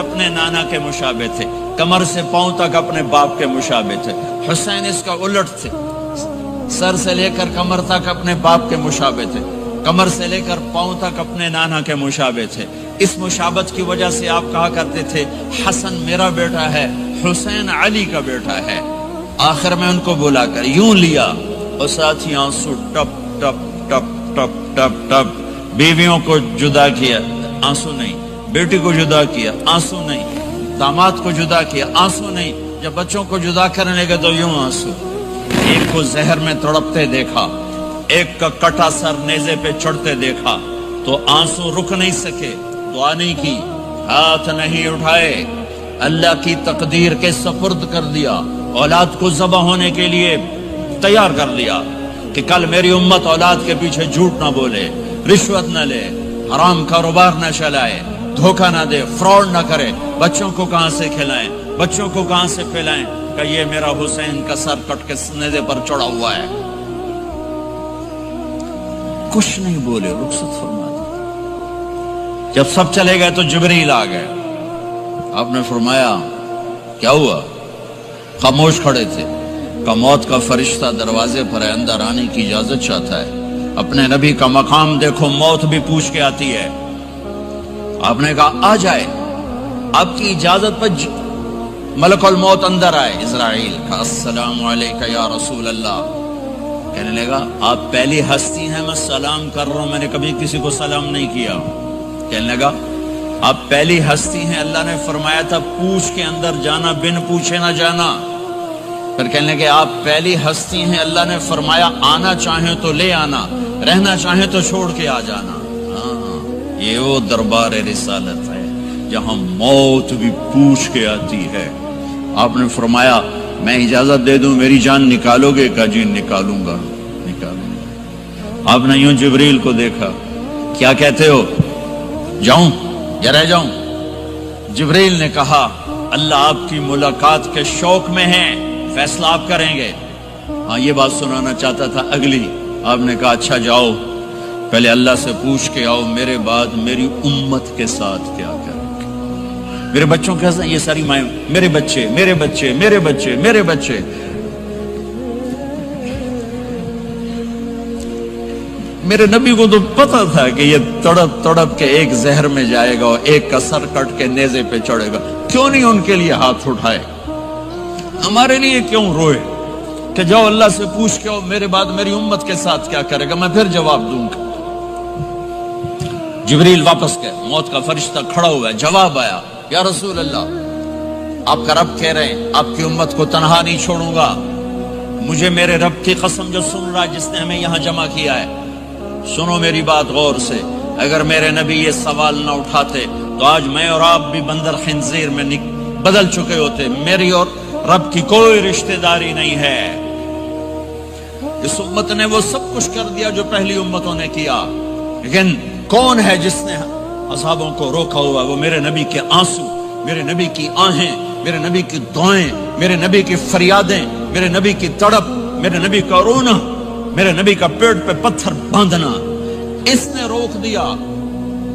اپنے نانا کے مشابہ تھے، کمر سے پاؤں تک اپنے باپ کے مشابہ تھے۔ حسین اس کا الٹ تھے، سر سے لے کر کمر تک اپنے باپ کے مشابہ تھے، کمر سے لے کر پاؤں تک اپنے نانا کے مشابہ تھے۔ اس مشابہت کی وجہ سے آپ کہا کرتے تھے حسن میرا بیٹا ہے، حسین علی کا بیٹا ہے۔ آخر میں ان کو بلا کر یوں لیا اور ساتھ ہی آنسو ٹپ ٹپ ٹپ ٹپ ٹپ ٹپ۔ بیویوں کو جدا کیا، آنسو نہیں، بیٹی کو جدا کیا، آنسو نہیں، داماد کو جدا کیا، آنسو نہیں، جب بچوں کو جدا کرنے لگے تو یوں آنسو۔ ایک کو زہر میں تڑپتے دیکھا، ایک کا کٹا سر نیزے پہ چڑھتے دیکھا تو آنسو رک نہیں سکے، دعا نہیں کی، ہاتھ نہیں اٹھائے، اللہ کی تقدیر کے سپرد کر دیا، اولاد کو ذبح ہونے کے لیے تیار کر دیا کہ کل میری امت اولاد کے پیچھے جھوٹ نہ بولے، رشوت نہ لے، حرام کاروبار نہ چلائے، دھوکہ نہ دے، فراڈ نہ کرے۔ بچوں کو کہاں سے کھلائیں، بچوں کو کہاں سے پلائیں کہ یہ میرا حسین کا سر کٹ کے نیزے پر چڑھا ہوا ہے۔ کچھ نہیں بولے، رخصت فرما دی۔ جب سب چلے گئے تو جبریل آ گئے، آپ نے فرمایا کیا ہوا؟ خاموش کھڑے تھے کہ موت کا فرشتہ دروازے پر ہے، اندر آنے کی اجازت چاہتا ہے۔ اپنے نبی کا مقام دیکھو، موت بھی پوچھ کے آتی ہے۔ آپ نے کہا آ جائے، آپ کی اجازت پر ملک الموت اندر آئے۔ اسرائیل کا السلام علیکہ یا رسول اللہ، کہنے لگا آپ پہلی ہستی ہیں، میں سلام کر رہا ہوں، میں نے کبھی کسی کو سلام نہیں کیا۔ کہنے لگا آپ پہلی ہستی ہیں، اللہ نے فرمایا تھا پوچھ کے اندر جانا، بن پوچھے نہ جانا۔ پھر کہنے لگے آپ پہلی ہستی ہیں، اللہ نے فرمایا آنا چاہیں تو لے آنا، رہنا چاہیں تو چھوڑ کے آ جانا۔ ہاں، یہ وہ دربار رسالت ہے جہاں موت بھی پوچھ کے آتی ہے۔ آپ نے فرمایا میں اجازت دے دوں میری جان نکالو گے؟ کہا جی نکالوں گا، نکالوں گا۔ آپ نے یوں جبریل کو دیکھا، کیا کہتے ہو، جاؤں یا رہ جاؤں؟ جبریل نے کہا اللہ آپ کی ملاقات کے شوق میں ہے، فیصلہ آپ کریں گے۔ ہاں یہ بات سنانا چاہتا تھا اگلی۔ آپ نے کہا اچھا جاؤ، پہلے اللہ سے پوچھ کے آؤ میرے بعد میری امت کے ساتھ کیا کریں گے، میرے بچوں کے ساتھ۔ یہ ساری مائیں میرے بچے میرے بچے میرے بچے میرے بچے۔ میرے نبی کو تو پتا تھا کہ یہ تڑپ تڑپ کے ایک زہر میں جائے گا اور ایک کا سر کٹ کے نیزے پہ چڑھے گا، کیوں نہیں ان کے لیے ہاتھ اٹھائے؟ ہمارے لیے کیوں روئے کہ جاؤ اللہ سے پوچھ کے میرے بعد میری امت کے ساتھ کیا کرے گا، میں پھر جواب دوں گا۔ جبریل واپس گئے، موت کا فرشتہ کھڑا ہوا ہے، جواب آیا یا رسول اللہ آپ کا رب کہہ رہے ہیں آپ کی امت کو تنہا نہیں چھوڑوں گا۔ مجھے میرے رب کی قسم جو سن رہا ہے، جس نے ہمیں یہاں جمع کیا ہے، سنو میری بات غور سے، اگر میرے نبی یہ سوال نہ اٹھاتے تو آج میں اور آپ بھی بندر خنزیر میں بدل چکے ہوتے۔ میری اور رب کی کوئی رشتہ داری نہیں ہے۔ اس امت نے وہ سب کچھ کر دیا جو پہلی امتوں نے کیا، لیکن کون ہے جس نے اصحابوں کو روکا ہوا؟ وہ میرے نبی کے آنسو، میرے نبی کی آہیں، میرے نبی کی دعائیں، میرے نبی کی فریادیں، میرے نبی کی تڑپ، میرے نبی کا رونا، میرے نبی کا پیٹ پہ پتھر باندھنا، اس نے روک دیا۔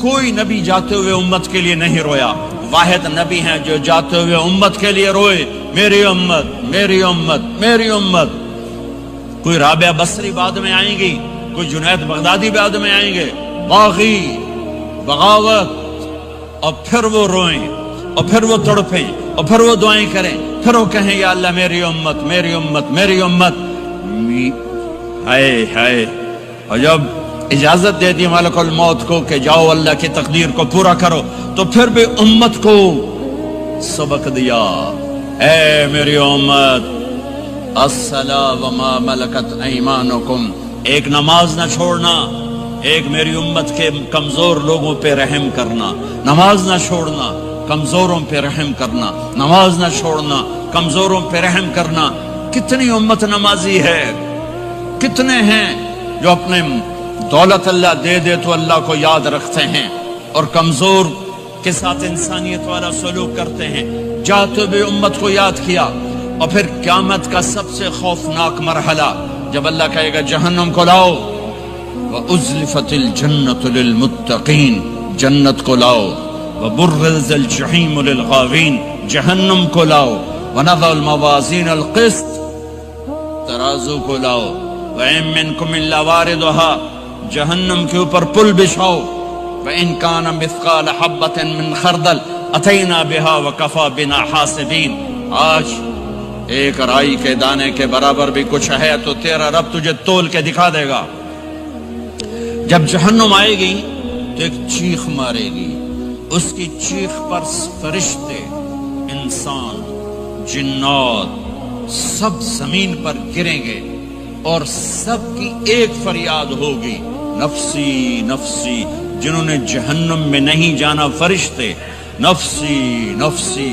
کوئی نبی جاتے ہوئے امت کے لیے نہیں رویا، واحد نبی ہیں جو جاتے ہوئے امت کے لیے روئے، میری امت میری امت میری امت۔ کوئی رابعہ بصری بعد میں آئیں گی، کوئی جنید بغدادی بعد میں آئیں گے، باغی، بغاوت، اور پھر وہ روئیں، اور پھر وہ تڑپیں، اور پھر وہ دعائیں کریں، پھر وہ کہیں یا اللہ میری امت میری امت میری امت۔ ہائے ہائے، اور جب اجازت دے دی ملک الموت کو کہ جاؤ اللہ کی تقدیر کو پورا کرو، تو پھر بھی امت کو سبق دیا، اے میری امت الصلاۃ وما ملکت ایمانکم، ایک نماز نہ چھوڑنا، ایک میری امت کے کمزور لوگوں پہ رحم کرنا، نماز نہ چھوڑنا، کمزوروں پہ رحم کرنا، نماز نہ چھوڑنا، کمزوروں پہ رحم کرنا۔ کتنی امت نمازی ہے، کتنے ہیں جو اپنے دولت اللہ دے دے تو اللہ کو یاد رکھتے ہیں اور کمزور کے ساتھ انسانیت والا سلوک کرتے ہیں۔ جاتے ہوئے امت کو یاد کیا، اور پھر قیامت کا سب سے خوفناک مرحلہ جب اللہ کہے گا جہنم کو لاؤ، وَأُزْلِفَتِ الْجَنَّةُ لِلْمُتَّقِينَ، جنت کو لاؤ، وبرز الجحیم للغاوین، جہنم کو لاؤ، ونضع الموازین القسط، ترازو کو لاؤ، وَإِن مِّنكُمْ إِلَّا وَارِدُهَا، جہنم کے اوپر پل بچھاؤ، وَإِن كَانَ مِثْقَالَ حَبَّةٍ مِّن خَرْدَلٍ أَتَيْنَا بِهَا وَكَفَى بِنَا حَاسِبِينَ۔ آج ایک رائی کے دانے کے برابر بھی کچھ ہے تو تیرا رب تجھے تول کے دکھا دے گا۔ جب جہنم آئے گی تو ایک چیخ مارے گی، اس کی چیخ پر فرشتے، انسان، جنات سب زمین پر گریں گے اور سب کی ایک فریاد ہوگی، نفسی نفسی۔ جنہوں نے جہنم میں نہیں جانا فرشتے، نفسی نفسی۔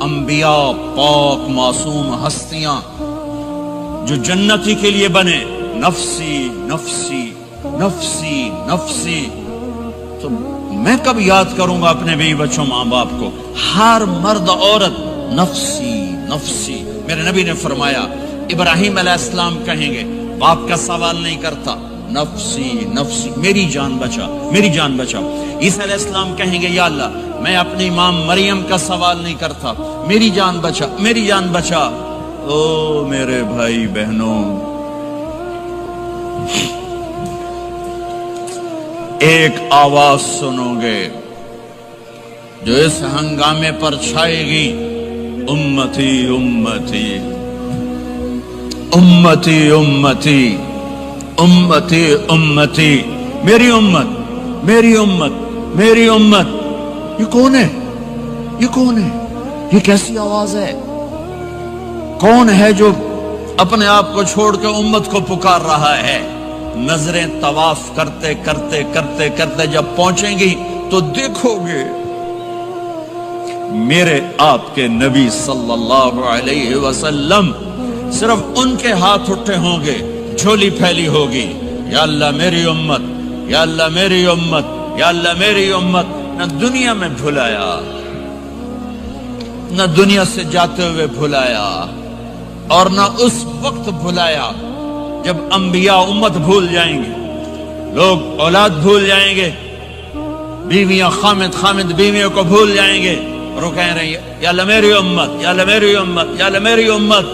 انبیاء، پاک معصوم ہستیاں جو جنتی کے لیے بنے، نفسی نفسی نفسی نفسی۔ تو میں کب یاد کروں گا اپنے بیوی بچوں ماں باپ کو؟ ہر مرد عورت نفسی نفسی۔ میرے نبی نے فرمایا ابراہیم علیہ السلام کہیں گے، باپ کا سوال نہیں کرتا، نفسی نفسی، میری جان بچا میری جان بچا۔ عیسیٰ علیہ السلام کہیں گے یا اللہ میں اپنی ماں مریم کا سوال نہیں کرتا، میری جان بچا میری جان بچا۔ او میرے بھائی بہنوں، ایک آواز سنو گے جو اس ہنگامے پر چھائے گی، امتی امتی امتی امتی امتی امتی، میری امت میری امت میری امت۔ یہ کون ہے؟ یہ کون ہے؟ یہ کیسی آواز ہے؟ کون ہے جو اپنے آپ کو چھوڑ کے امت کو پکار رہا ہے؟ نظریں طواف کرتے کرتے کرتے کرتے جب پہنچیں گی تو دیکھو گے میرے آپ کے نبی صلی اللہ علیہ وسلم، صرف ان کے ہاتھ اٹھے ہوں گے، جھولی پھیلی ہوگی، یا اللہ میری امت، یا اللہ میری امت، یا اللہ میری امت۔ نہ دنیا میں بھلایا، نہ دنیا سے جاتے ہوئے بھلایا، اور نہ اس وقت بھلایا جب انبیاء امت بھول جائیں گے، لوگ اولاد بھول جائیں گے، بیویاں خامد بیویوں کو بھول جائیں گے، اور وہ کہہ رہے ہیں یا اللہ میری امت، یا اللہ میری امت، یا اللہ میری امت۔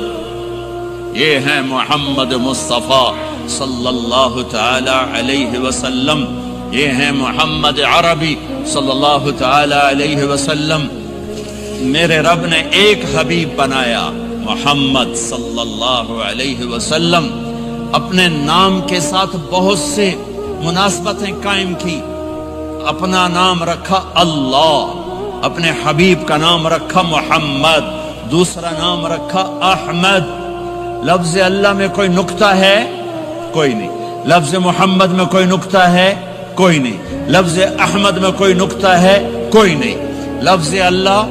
یہ ہیں محمد مصطفیٰ صلی اللہ تعالی علیہ وسلم، یہ ہیں محمد عربی صلی اللہ تعالی علیہ وسلم۔ میرے رب نے ایک حبیب بنایا، محمد صلی اللہ علیہ وسلم۔ اپنے نام کے ساتھ بہت سے مناسبتیں قائم کی، اپنا نام رکھا اللہ، اپنے حبیب کا نام رکھا محمد، دوسرا نام رکھا احمد۔ لفظ اللہ میں کوئی نکتہ ہے؟ کوئی نہیں۔ لفظ محمد میں کوئی نکتہ ہے؟ کوئی نہیں۔ لفظ احمد میں کوئی نکتہ ہے؟ کوئی نہیں۔ لفظ اللہ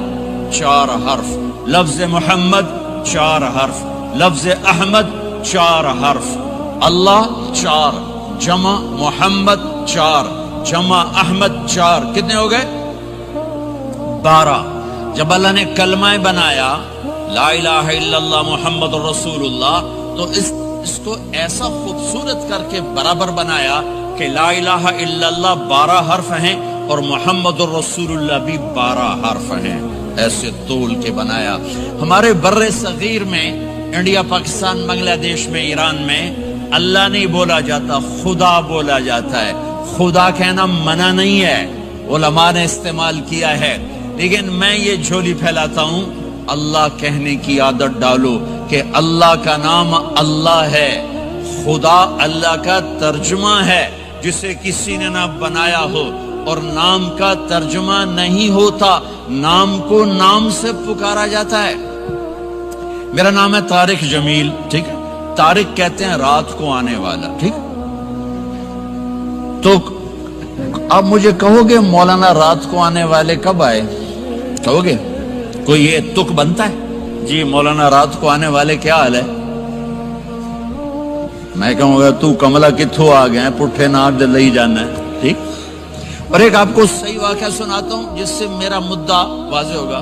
4 حرف، لفظ محمد 4 حرف، لفظ احمد 4 حرف۔ اللہ 4، جمع محمد 4، جمع احمد 4، کتنے ہو گئے؟ 12۔ جب اللہ نے کلمہ بنایا لا الہ الا اللہ محمد رسول اللہ، تو اس کو ایسا خوبصورت کر کے برابر بنایا کہ لا الہ الا اللہ 12 حرف ہیں اور محمد الرسول اللہ بھی 12 حرف ہیں، ایسے طول کے بنایا۔ ہمارے بر صغیر میں، انڈیا، پاکستان، بنگلہ دیش میں، ایران میں اللہ نہیں بولا جاتا، خدا بولا جاتا ہے۔ خدا کہنا منع نہیں ہے، علماء نے استعمال کیا ہے، لیکن میں یہ جھولی پھیلاتا ہوں، اللہ کہنے کی عادت ڈالو کہ اللہ کا نام اللہ ہے، خدا اللہ کا ترجمہ ہے جسے کسی نے نہ بنایا ہو، اور نام کا ترجمہ نہیں ہوتا، نام کو نام سے پکارا جاتا ہے۔ میرا نام ہے طارق جمیل، ٹھیک ہے؟ طارق کہتے ہیں رات کو آنے والا، ٹھیک؟ تو اب مجھے کہو گے مولانا رات کو آنے والے کب آئے؟ کہو گے کوئی یہ تک بنتا ہے جی مولانا رات کو آنے والے کیا حال ہے؟ میں کہوں گا تو کملا کتھوں آ گئے، پٹھے ناک دے لئی جانا ہے، ٹھیک؟ اور ایک آپ کو صحیح واقعہ سناتا ہوں جس سے میرا مدعا واضح ہوگا۔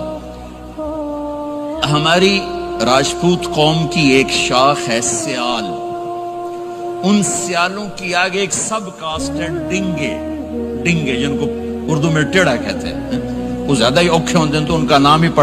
ہماری راجپوت قوم کی ایک شاخ ہے سیال، ان سیالوں کی آگے ایک سب کاسٹ ہے ڈنگے، ڈنگے جن کو اردو میں ٹیڑا کہتے ہیں۔ وہ زیادہ ہی اوکھے ہوندے تو ان کا نام ہی پڑھ